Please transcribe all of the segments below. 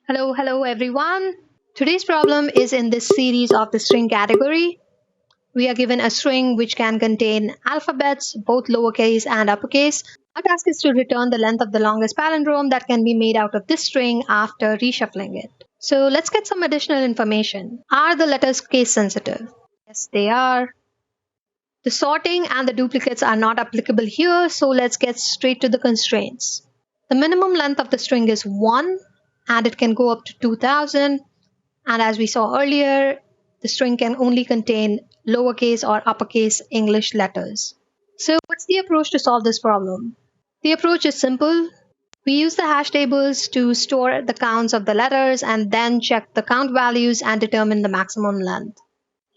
Hello everyone. Today's problem is in this series of the string category. We are given a string which can contain alphabets, both lowercase and uppercase. Our task is to return the length of the longest palindrome that can be made out of this string after reshuffling it. So let's get some additional information. Are the letters case sensitive? Yes, they are. The sorting and the duplicates are not applicable here, so let's get straight to the constraints. The minimum length of the string is 1 and it can go up to 2000. And as we saw earlier, the string can only contain lowercase or uppercase English letters. So what's the approach to solve this problem? The approach is simple. We use the hash tables to store the counts of the letters and then check the count values and determine the maximum length.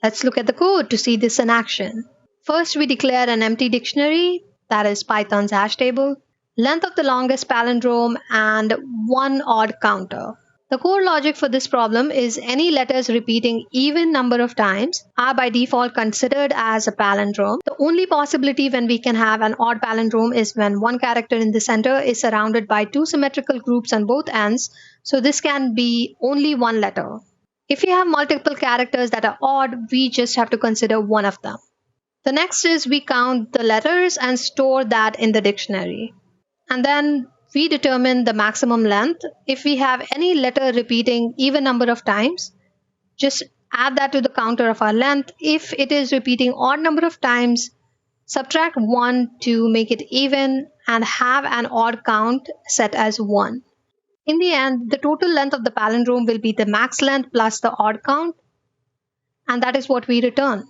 Let's look at the code to see this in action. First, we declare an empty dictionary, that is Python's hash table, length of the longest palindrome, and one odd counter. The core logic for this problem is any letters repeating even number of times are by default considered as a palindrome. The only possibility when we can have an odd palindrome is when one character in the center is surrounded by two symmetrical groups on both ends, so this can be only one letter. If we have multiple characters that are odd, we just have to consider one of them. The next is we count the letters and store that in the dictionary. And then we determine the maximum length. If we have any letter repeating even number of times, just add that to the counter of our length. If it is repeating odd number of times, subtract 1 to make it even and have an odd count set as 1. In the end, the total length of the palindrome will be the max length plus the odd count, and that is what we return.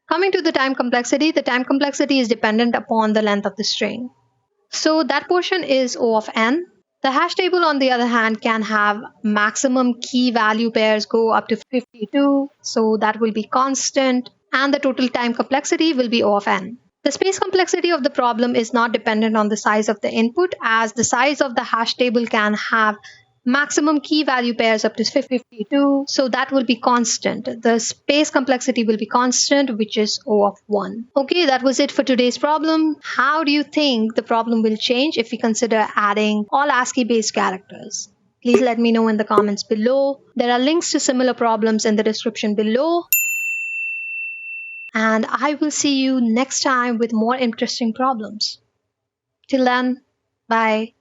Coming to the time complexity is dependent upon the length of the string. So that portion is O of n. The hash table, on the other hand, can have maximum key value pairs go up to 52, so that will be constant, and the total time complexity will be O of n. The space complexity of the problem is not dependent on the size of the input, as the size of the hash table can have maximum key value pairs up to 52, so that will be constant. The space complexity will be constant, which is O of 1. Okay, that was it for today's problem. How do you think the problem will change if we consider adding all ASCII based characters? Please let me know in the comments below. There are links to similar problems in the description below. And I will see you next time with more interesting problems. Till then, bye.